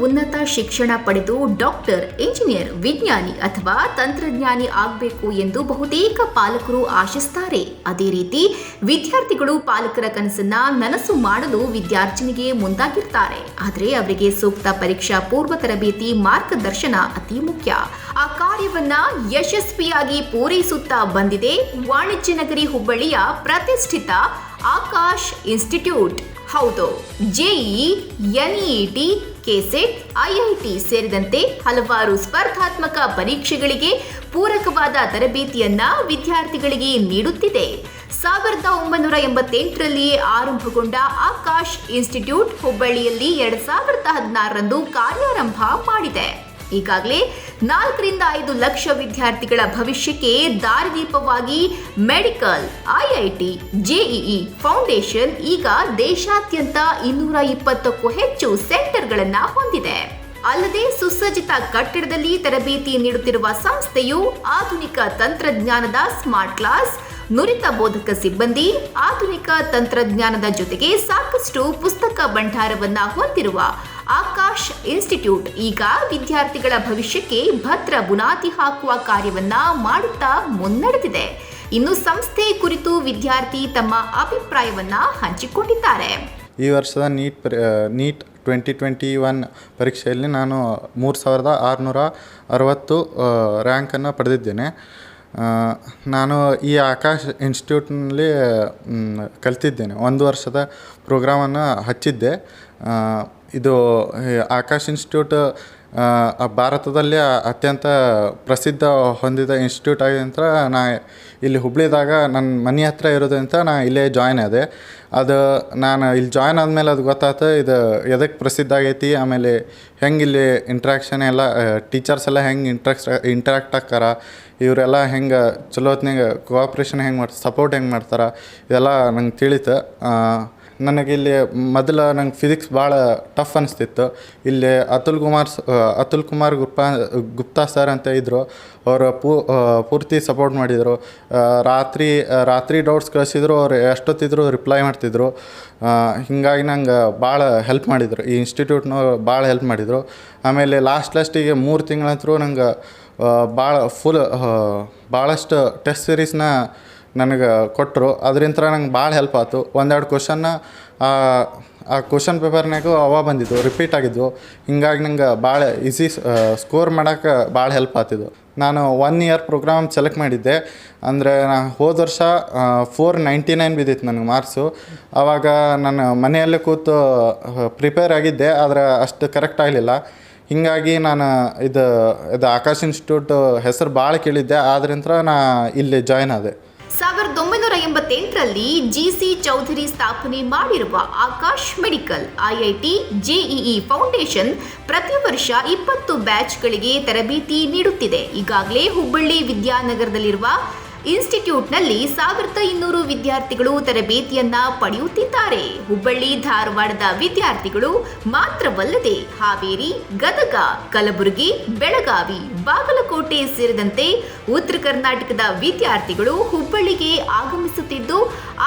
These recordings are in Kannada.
ಉನ್ನತ ಶಿಕ್ಷಣ ಪಡೆದು ಡಾಕ್ಟರ್, ಇಂಜಿನಿಯರ್, ವಿಜ್ಞಾನಿ ಅಥವಾ ತಂತ್ರಜ್ಞಾನಿ ಆಗಬೇಕು ಎಂದು ಬಹುತೇಕ ಪಾಲಕರು ಆಶಿಸುತ್ತಾರೆ. ಅದೇ ರೀತಿ ವಿದ್ಯಾರ್ಥಿಗಳು ಪಾಲಕರ ಕನಸನ್ನ ನನಸು ಮಾಡಲು ವಿದ್ಯಾರ್ಜನೆಗೆ ಮುಂದಾಗಿರ್ತಾರೆ. ಆದರೆ ಅವರಿಗೆ ಸೂಕ್ತ ಪರೀಕ್ಷಾ ಪೂರ್ವ ತರಬೇತಿ ಮಾರ್ಗದರ್ಶನ ಅತಿ ಮುಖ್ಯ. ಆ ಕಾರ್ಯವನ್ನ ಯಶಸ್ವಿಯಾಗಿ ಪೂರೈಸುತ್ತಾ ಬಂದಿದೆ ವಾಣಿಜ್ಯ ನಗರಿ ಹುಬ್ಬಳ್ಳಿಯ ಪ್ರತಿಷ್ಠಿತ ಆಕಾಶ್ ಇನ್ಸ್ಟಿಟ್ಯೂಟ್. ಹೌದು, ಜೆಇಇ, ಎನ್ಇಟಿ, ಕೆಸೆಟ್, ಐಐಟಿ ಸೇರಿದಂತೆ ಹಲವಾರು ಸ್ಪರ್ಧಾತ್ಮಕ ಪರೀಕ್ಷೆಗಳಿಗೆ ಪೂರಕವಾದ ತರಬೇತಿಯನ್ನ ವಿದ್ಯಾರ್ಥಿಗಳಿಗೆ ನೀಡುತ್ತಿದೆ. 1988ರಲ್ಲಿ ಆರಂಭಗೊಂಡ ಆಕಾಶ್ ಇನ್ಸ್ಟಿಟ್ಯೂಟ್ ಹುಬ್ಬಳ್ಳಿಯಲ್ಲಿ 2016ರಂದು ಕಾರ್ಯಾರಂಭ ಮಾಡಿದೆ. ಈಗಾಗಲೇ 4ರಿಂದ 5 ಲಕ್ಷ ವಿದ್ಯಾರ್ಥಿಗಳ ಭವಿಷ್ಯಕ್ಕೆ ದಾರಿದೀಪವಾಗಿ ಮೆಡಿಕಲ್, ಐಐಟಿ, ಜೆಇಇ ಫೌಂಡೇಶನ್ ಈಗ ದೇಶಾದ್ಯಂತ 220ಕ್ಕೂ ಹೆಚ್ಚು ಸೆಂಟರ್ಗಳನ್ನು ಹೊಂದಿದೆ. ಅಲ್ಲದೆ ಸುಸಜ್ಜಿತ ಕಟ್ಟಡದಲ್ಲಿ ತರಬೇತಿ ನೀಡುತ್ತಿರುವ ಸಂಸ್ಥೆಯು ಆಧುನಿಕ ತಂತ್ರಜ್ಞಾನದ ಸ್ಮಾರ್ಟ್ ಕ್ಲಾಸ್, ನುರಿತ ಬೋಧಕ ಸಿಬ್ಬಂದಿ, ಆಧುನಿಕ ತಂತ್ರಜ್ಞಾನದ ಜೊತೆಗೆ ಸಾಕಷ್ಟು ಪುಸ್ತಕ ಭಂಡಾರವನ್ನ ಹೊಂದಿರುವ ಆಕಾಶ್ ಇನ್ಸ್ಟಿಟ್ಯೂಟ್ ಈಗ ವಿದ್ಯಾರ್ಥಿಗಳ ಭವಿಷ್ಯಕ್ಕೆ ಭದ್ರ ಬುನಾದಿ ಹಾಕುವ ಕಾರ್ಯವನ್ನ ಮಾಡುತ್ತಾ ಮುನ್ನಡೆದಿದೆ. ಇನ್ನು ಸಂಸ್ಥೆ ಕುರಿತು ವಿದ್ಯಾರ್ಥಿ ತಮ್ಮ ಅಭಿಪ್ರಾಯವನ್ನ ಹಂಚಿಕೊಂಡಿದ್ದಾರೆ. ಈ ವರ್ಷದ ನೀಟ್ 2021 ಪರೀಕ್ಷೆಯಲ್ಲಿ ನಾನು 3660 ರ್ಯಾಂಕನ್ನು ಪಡೆದಿದ್ದೇನೆ. ನಾನು ಈ ಆಕಾಶ್ ಇನ್ಸ್ಟಿಟ್ಯೂಟ್ನಲ್ಲಿ ಕಲಿತಿದ್ದೇನೆ. 1 ವರ್ಷದ ಪ್ರೋಗ್ರಾಮನ್ನು ಹಚ್ಚಿದ್ದೆ. ಇದು ಆಕಾಶ್ ಇನ್ಸ್ಟಿಟ್ಯೂಟ್ ಭಾರತದಲ್ಲಿ ಅತ್ಯಂತ ಪ್ರಸಿದ್ಧ ಹೊಂದಿದ ಇನ್ಸ್ಟಿಟ್ಯೂಟ್ ಆಗಿದೆ ಅಂತ ಇಲ್ಲಿ ಹುಬ್ಳಿದಾಗ ನನ್ನ ಮನೆ ಹತ್ರ ಇರೋದಂತ ಇಲ್ಲೇ ಜಾಯ್ನ್ ಆದೆ. ನಾನು ಇಲ್ಲಿ ಜಾಯ್ನ್ ಆದಮೇಲೆ ಅದು ಗೊತ್ತಾಯ್ತು ಇದು ಎದಕ್ಕೆ ಪ್ರಸಿದ್ಧ ಆಗೈತಿ, ಆಮೇಲೆ ಹೆಂಗೆ ಇಲ್ಲಿ ಇಂಟ್ರ್ಯಾಕ್ಷನ್ ಎಲ್ಲ ಟೀಚರ್ಸ್ ಎಲ್ಲ ಹೆಂಗೆ ಇಂಟ್ರ್ಯಾಕ್ಟ್ ಆಕ್ಕಾರ, ಇವರೆಲ್ಲ ಹೆಂಗೆ ಚಲೋ ಹೊತ್ನಾಗ ಕೋಆಪ್ರೇಷನ್ ಹೆಂಗೆ ಮಾಡ್ತಾರೆ, ಸಪೋರ್ಟ್ ಹೆಂಗೆ ಮಾಡ್ತಾರೆ, ಇದೆಲ್ಲ ನಂಗೆ ತಿಳಿತು. ನನಗೆ ಇಲ್ಲಿ ಮೊದಲು ನಂಗೆ ಫಿಸಿಕ್ಸ್ ಭಾಳ ಟಫ್ ಅನಿಸ್ತಿತ್ತು. ಇಲ್ಲಿ ಅತುಲ್ ಕುಮಾರ್ ಗುಪ್ತಾ ಸರ್ ಅಂತ ಇದ್ದರು. ಅವರು ಪೂರ್ತಿ ಸಪೋರ್ಟ್ ಮಾಡಿದರು. ರಾತ್ರಿ ಡೌಟ್ಸ್ ಕಳಿಸಿದ್ರು, ಅವ್ರು ಎಷ್ಟೊತ್ತಿದ್ರು ರಿಪ್ಲೈ ಮಾಡ್ತಿದ್ರು. ಹೀಗಾಗಿ ನಂಗೆ ಭಾಳ ಹೆಲ್ಪ್ ಮಾಡಿದರು. ಈ ಇನ್ಸ್ಟಿಟ್ಯೂಟ್ನೂ ಭಾಳ ಹೆಲ್ಪ್ ಮಾಡಿದರು. ಆಮೇಲೆ ಲಾಸ್ಟಿಗೆ 3 ತಿಂಗಳಂತರೂ ನಂಗೆ ಭಾಳಷ್ಟು ಟೆಸ್ಟ್ ಸೀರೀಸ್ನ ನನಗೆ ಕೊಟ್ಟರು. ಅದರಿಂದ ನಂಗೆ ಭಾಳ ಹೆಲ್ಪ್ ಆಯ್ತು. 1-2 ಕ್ವಶನ್ನ ಆ ಕ್ವಶನ್ ಪೇಪರ್ನಾಗೂ ಬಂದಿದ್ದು ರಿಪೀಟ್ ಆಗಿದ್ವು. ಹಿಂಗಾಗಿ ನಂಗೆ ಭಾಳ ಈಸಿ ಸ್ಕೋರ್ ಮಾಡೋಕ್ಕೆ ಭಾಳ ಹೆಲ್ಪ್ ಆಗ್ತಿದ್ದು. ನಾನು 1 ಇಯರ್ ಪ್ರೋಗ್ರಾಮ್ ಸೆಲೆಕ್ಟ್ ಮಾಡಿದ್ದೆ. ಅಂದರೆ ಹೋದ ವರ್ಷ 499 ಬಿದ್ದಿತ್ತು ನನಗೆ ಮಾರ್ಕ್ಸು. ಆವಾಗ ನಾನು ಮನೆಯಲ್ಲೇ ಕೂತು ಪ್ರಿಪೇರ್ ಆಗಿದ್ದೆ, ಆದರೆ ಅಷ್ಟು ಕರೆಕ್ಟ್ ಆಗಲಿಲ್ಲ. ಹೀಗಾಗಿ ನಾನು ಇದು ಆಕಾಶ್ ಇನ್ಸ್ಟಿಟ್ಯೂಟ್ ಹೆಸರು ಭಾಳ ಕೇಳಿದ್ದೆ. ಆದ್ದರಿಂದ ಇಲ್ಲಿ ಜಾಯ್ನ್ ಆದೆ. 1988ರಲ್ಲಿ ಜಿಸಿ ಚೌಧರಿ ಸ್ಥಾಪನೆ ಮಾಡಿರುವ Akash medical, IIT, JEE foundation ಪ್ರತಿ ವರ್ಷ 20 ಬ್ಯಾಚ್ಗಳಿಗೆ ತರಬೇತಿ ನೀಡುತ್ತಿದೆ. ಈಗಾಗಲೇ ಹುಬ್ಬಳ್ಳಿ ವಿದ್ಯಾನಗರದಲ್ಲಿರುವ ಇನ್ಸ್ಟಿಟ್ಯೂಟ್ನಲ್ಲಿ 1200 ವಿದ್ಯಾರ್ಥಿಗಳು ತರಬೇತಿಯನ್ನ ಪಡೆಯುತ್ತಿದ್ದಾರೆ. ಹುಬ್ಬಳ್ಳಿ, ಧಾರವಾಡದ ವಿದ್ಯಾರ್ಥಿಗಳು ಮಾತ್ರವಲ್ಲದೆ ಹಾವೇರಿ, ಗದಗ, ಕಲಬುರಗಿ, ಬೆಳಗಾವಿ, ಬಾಗಲಕೋಟೆ ಸೇರಿದಂತೆ ಉತ್ತರ ಕರ್ನಾಟಕದ ವಿದ್ಯಾರ್ಥಿಗಳು ಹುಬ್ಬಳ್ಳಿಗೆ ಆಗಮಿಸುತ್ತಿದ್ದು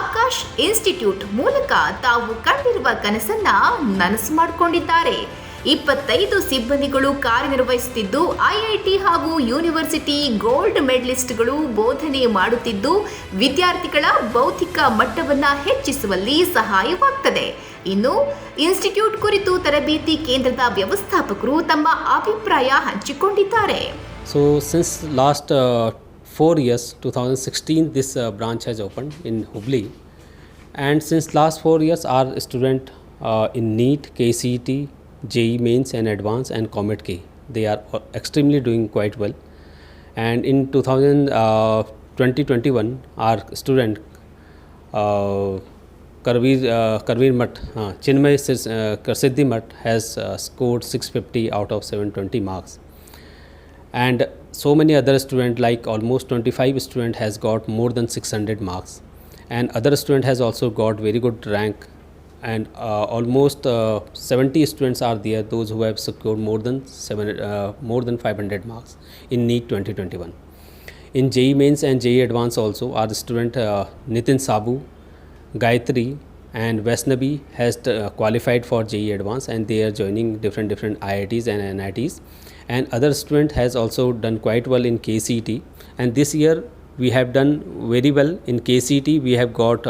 ಆಕಾಶ್ ಇನ್ಸ್ಟಿಟ್ಯೂಟ್ ಮೂಲಕ ತಾವು ಕಂಡಿರುವ ಕನಸನ್ನ ನನಸು ಮಾಡಿಕೊಂಡಿದ್ದಾರೆ. 25 ಸಿಬ್ಬಂದಿಗಳು ಕಾರ್ಯನಿರ್ವಹಿಸುತ್ತಿದ್ದು ಐಐಟಿ ಹಾಗೂ ಯೂನಿವರ್ಸಿಟಿ ಗೋಲ್ಡ್ ಮೆಡಲಿಸ್ಟ್ಗಳು ಬೋಧನೆ ಮಾಡುತ್ತಿದ್ದು ವಿದ್ಯಾರ್ಥಿಗಳ ಬೌದ್ಧಿಕ ಮಟ್ಟವನ್ನು ಹೆಚ್ಚಿಸುವಲ್ಲಿ ಸಹಾಯವಾಗುತ್ತದೆ. ಇನ್ನು ಇನ್ಸ್ಟಿಟ್ಯೂಟ್ ಕುರಿತು ತರಬೇತಿ ಕೇಂದ್ರದ ವ್ಯವಸ್ಥಾಪಕರು ತಮ್ಮ ಅಭಿಪ್ರಾಯ ಹಂಚಿಕೊಂಡಿದ್ದಾರೆ. So since last 4 years, 2016 this branch has opened in Hubli, and since last 4 years our student in NEET, KCET, JEE Mains and Advanced and Comet K, they are extremely doing quite well. And in 2021 our student Karveer Math, Chinmay Siddhi Math has scored 650 out of 720 marks. And so many other students, like almost 25 students has got more than 600 marks. And other student has also got very good rank. And almost 70 students are there, those who have secured more than 500 marks in NEET 2021. In JEE Mains and JEE Advanced also, our student Nitin Sabu, Gayatri, and Vaishnavi has qualified for JEE Advanced, and they are joining different IITs and NITs. And other student has also done quite well in KCET, and this year we have done very well in KCET. We have got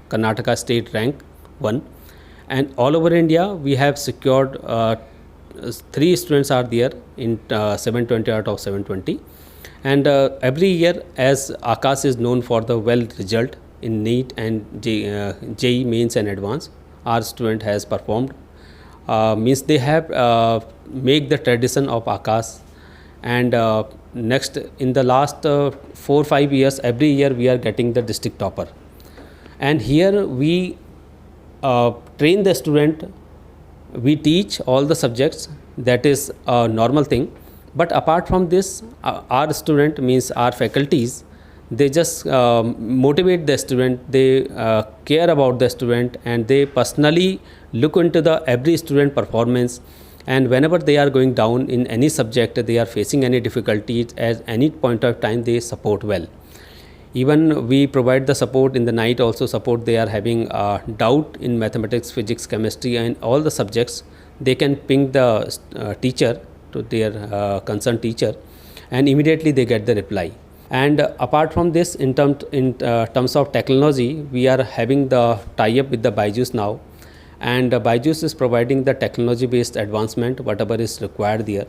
Karnataka state rank 1, and all over India we have secured 3 students are there in 720 out of 720. And every year, as Akash is known for the well result in NEET and JEE mains and advanced, our student has performed. Means they have make the tradition of Akash. And next, in the last 4-5 years, every year we are getting the district topper. And here we train the student. We teach all the subjects. That is a normal thing. But apart from this, our student, means our faculties, they just motivate the student, they care about the student, and they personally look into the every student performance. And whenever they are going down in any subject, they are facing any difficulties, at any point of time they support well. Even we provide the support in the night also support. They are having doubt in mathematics, physics, chemistry, and all the subjects. They can ping the teacher, to their concerned teacher, and immediately they get the reply. And apart from this, in terms of technology, we are having the tie-up with the Byju's now, and Byju's is providing the technology based advancement whatever is required there.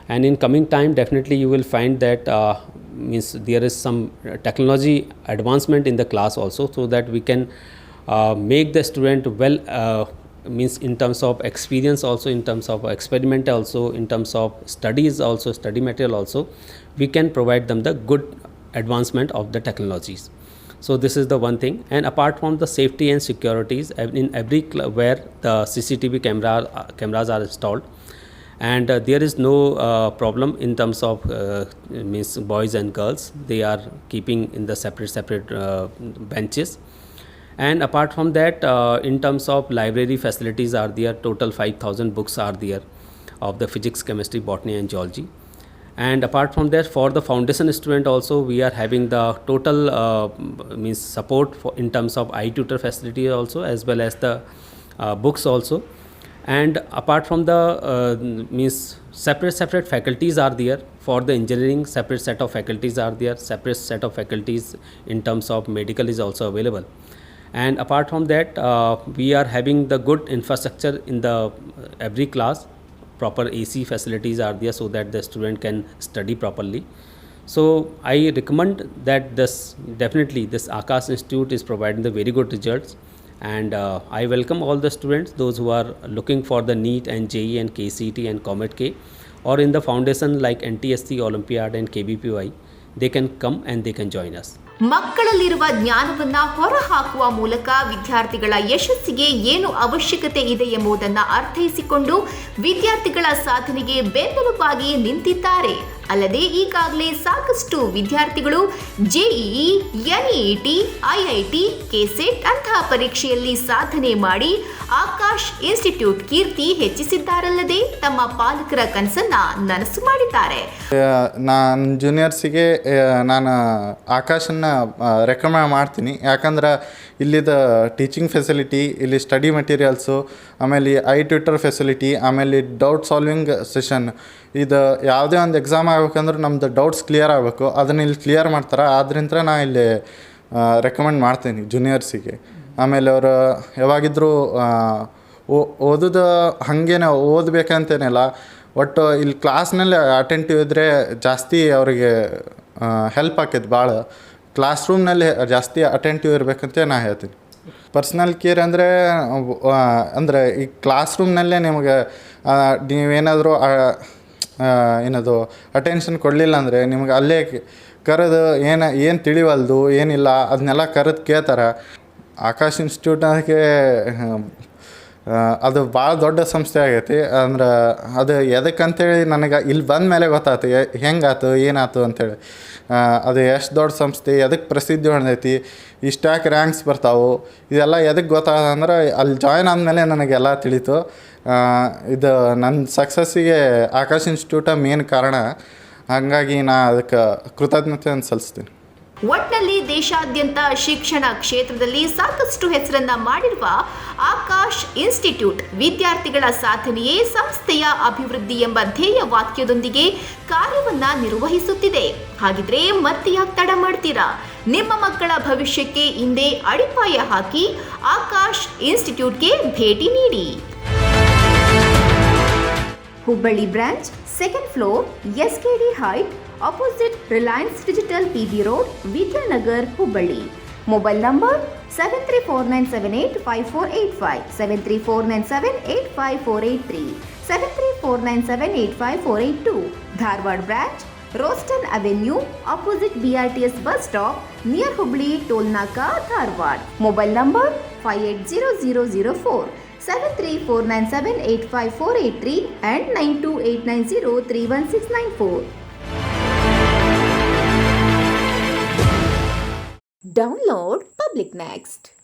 And in coming time, definitely you will find that means there is some technology advancement in the class also, so that we can make the student well, means in terms of experience also, in terms of experiment also, in terms of studies also, study material also, we can provide them the good advancement of the technologies. So this is the one thing. And apart from the safety and securities, in every where the CCTV cameras are installed, and there is no problem in terms of means boys and girls. They are keeping in the separate benches. And apart from that, in terms of library facilities are there, total 5,000 books are there of the physics, chemistry, botany and zoology. And apart from that, for the foundation student also, we are having the total means support for in terms of iTutor facility also, as well as the books also. And apart from the means separate faculties are there. For the engineering, separate set of faculties are there, separate set of faculties in terms of medical is also available. And apart from that, we are having the good infrastructure in the every class. Proper AC facilities are there, so that the student can study properly. So I recommend that definitely this Akash Institute is providing the very good results. And I welcome all the students, those who are looking for the NEET and JEE and KCET and Comet K, or in the foundation like NTSC, Olympiad and KBPY. They can come and they can join us. ಮಕ್ಕಳಲ್ಲಿರುವ ಜ್ಞಾನವನ್ನ ಹೊರಹಾಕುವ ಮೂಲಕ ವಿದ್ಯಾರ್ಥಿಗಳ ಯಶಸ್ಸಿಗೆ ಏನು ಅವಶ್ಯಕತೆ ಇದೆ ಎಂಬುದನ್ನು ಅರ್ಥೈಸಿಕೊಂಡು ವಿದ್ಯಾರ್ಥಿಗಳ ಸಾಧನೆಗೆ ಬೆನ್ನೆಲುಬಾಗಿ ನಿಂತಿದ್ದಾರೆ. ಅಲ್ಲದೆ ಈಗಾಗಲೇ ಸಾಕಷ್ಟು ವಿದ್ಯಾರ್ಥಿಗಳು JEE, NEET, IIT, KCET ಅಂತಹ ಪರೀಕ್ಷೆಯಲ್ಲಿ ಸಾಧನೆ ಮಾಡಿ ಆಕಾಶ್ ಇನ್ಸ್ಟಿಟ್ಯೂಟ್ ಕೀರ್ತಿ ಹೆಚ್ಚಿಸಿದ್ದಾರಲ್ಲದೆ ತಮ್ಮ ಪಾಲಕರ ಕನಸನ್ನ ನನಸು ಮಾಡಿದ್ದಾರೆ. ನಾನು ಜೂನಿಯರ್ಸಿಗೆ ನಾನು ಆಕಾಶನ್ನು ರೆಕಮೆಂಡ್ ಮಾಡ್ತೀನಿ. ಯಾಕಂದ್ರೆ ಇಲ್ಲಿದ ಟೀಚಿಂಗ್ ಫೆಸಿಲಿಟಿ, ಇಲ್ಲಿ ಸ್ಟಡಿ ಮೆಟೀರಿಯಲ್ಸು, ಆಮೇಲೆ iTutor ಫೆಸಿಲಿಟಿ, ಆಮೇಲೆ ಡೌಟ್ ಸಾಲ್ವಿಂಗ್ ಸೆಷನ್, ಇದು ಯಾವುದೇ ಒಂದು ಎಕ್ಸಾಮ್ ಆಗ್ಬೇಕಂದ್ರೆ ನಮ್ಮದು ಡೌಟ್ಸ್ ಕ್ಲಿಯರ್ ಆಗಬೇಕು, ಅದನ್ನು ಇಲ್ಲಿ ಕ್ಲಿಯರ್ ಮಾಡ್ತಾರೆ. ಆದ್ದರಿಂದ ನಾನು ಇಲ್ಲಿ ರೆಕಮೆಂಡ್ ಮಾಡ್ತೀನಿ ಜೂನಿಯರ್ಸಿಗೆ. ಆಮೇಲೆ ಅವರು ಯಾವಾಗಿದ್ದರೂ ಓದೋದು ಹಾಗೇನೆ ಓದಬೇಕಂತೇನಿಲ್ಲ, ಒಟ್ಟು ಇಲ್ಲಿ ಕ್ಲಾಸ್ನಲ್ಲಿ ಅಟೆಂಟಿವ್ ಇದ್ದರೆ ಜಾಸ್ತಿ ಅವರಿಗೆ ಹೆಲ್ಪ್ ಆಕೈತೆ. ಭಾಳ ಕ್ಲಾಸ್ ರೂಮ್ನಲ್ಲಿ ಜಾಸ್ತಿ ಅಟೆಂಟಿವ್ ಇರಬೇಕಂತ ನಾನು ಹೇಳ್ತೀನಿ. ಪರ್ಸ್ನಲ್ ಕೇರ್ ಅಂದರೆ ಈ ಕ್ಲಾಸ್ ರೂಮ್ನಲ್ಲೇ ನಿಮಗೆ ನೀವೇನಾದರೂ ಏನದು ಅಟೆನ್ಷನ್ ಕೊಡಲಿಲ್ಲ ಅಂದರೆ ನಿಮ್ಗೆ ಅಲ್ಲೇ ಕರೆದು ಏನು ತಿಳಿವಲ್ದು ಏನಿಲ್ಲ ಅದನ್ನೆಲ್ಲ ಕರೆದು ಕೇಳ್ತಾರೆ. ಆಕಾಶ್ ಇನ್ಸ್ಟಿಟ್ಯೂಟ್ಗೆ ಅದು ಭಾಳ ದೊಡ್ಡ ಸಂಸ್ಥೆ ಆಗೈತಿ. ಅಂದ್ರೆ ಅದು ಎದಕ್ಕಂತೇಳಿ ನನಗೆ ಇಲ್ಲಿ ಬಂದ ಮೇಲೆ ಗೊತ್ತಾಯ್ತು ಹೆಂಗಾಯ್ತು ಏನಾಯ್ತು ಅಂಥೇಳಿ. ಅದು ಎಷ್ಟು ದೊಡ್ಡ ಸಂಸ್ಥೆ, ಎದಕ್ಕೆ ಪ್ರಸಿದ್ಧಿ ಹೊಂದೈತಿ, ಇಷ್ಟ್ಯಾಕೆ ರ್ಯಾಂಕ್ಸ್ ಬರ್ತಾವೆ, ಇದೆಲ್ಲ ಎದಕ್ಕೆ ಗೊತ್ತಾಗಂದ್ರೆ ಅಲ್ಲಿ ಜಾಯ್ನ್ ಆದಮೇಲೆ ನನಗೆಲ್ಲ ತಿಳಿತು. ಇದು ನನ್ನ ಸಕ್ಸಸ್ಸಿಗೆ ಆಕಾಶ್ ಇನ್ಸ್ಟಿಟ್ಯೂಟ ಮೇನ್ ಕಾರಣ. ಹಾಗಾಗಿ ನಾನು ಅದಕ್ಕೆ ಕೃತಜ್ಞತೆಯನ್ನು ಸಲ್ಲಿಸ್ತೀನಿ. ಒಟ್ನಲ್ಲಿ ದೇಶಾದ್ಯಂತ ಶಿಕ್ಷಣ ಕ್ಷೇತ್ರದಲ್ಲಿ ಸಾಕಷ್ಟು ಹೆಸರನ್ನ ಮಾಡಿರುವ ಆಕಾಶ್ ಇನ್ಸ್ಟಿಟ್ಯೂಟ್ ವಿದ್ಯಾರ್ಥಿಗಳ ಸಾಧನೆಯೇ ಸಂಸ್ಥೆಯ ಅಭಿವೃದ್ಧಿ ಎಂಬ ಧ್ಯೇಯ ವಾಕ್ಯದೊಂದಿಗೆ ಕಾರ್ಯವನ್ನ ನಿರ್ವಹಿಸುತ್ತಿದೆ. ಹಾಗಿದ್ರೆ ಮತ್ತೆ ಯಾಕೆ ತಡ ಮಾಡ್ತೀರಾ? ನಿಮ್ಮ ಮಕ್ಕಳ ಭವಿಷ್ಯಕ್ಕೆ ಹಿಂದೆ ಅಡಿಪಾಯ ಹಾಕಿ ಆಕಾಶ್ ಇನ್ಸ್ಟಿಟ್ಯೂಟ್ಗೆ ಭೇಟಿ ನೀಡಿ. Hubballi branch, second floor, SKD height, opposite Reliance Digital PB Road, Vidyanagar, Hubballi. Mobile number 7349785485, 7349785483, 7349785482. Dharwad branch, Roston Avenue, opposite BRTS bus stop, near Hubballi Toll Naka, Dharwad. Mobile number 580004, 7349785483 and 9289031694. Download Public Next.